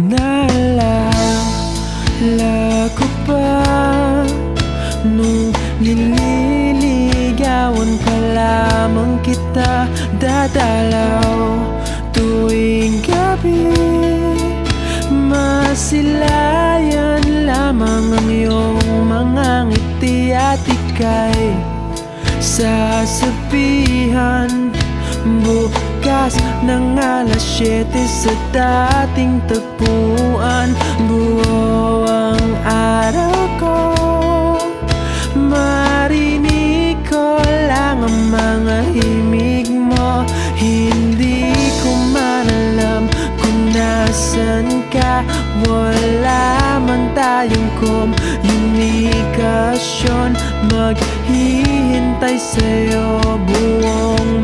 Naalala ko pa nung nililigawan pa lamang kita, dadalaw tuwing gabi. Masilayan lamang ang iyong mga ngiti at ika'y sasabihan bukas ng alas 7 sa dating tagpuan. Buo ang araw ko, marinig ko lang ang mga himig mo. Hindi ko man alam kung nasan ka, wala man tayong komunikasyon. Maghihintay sa'yo buong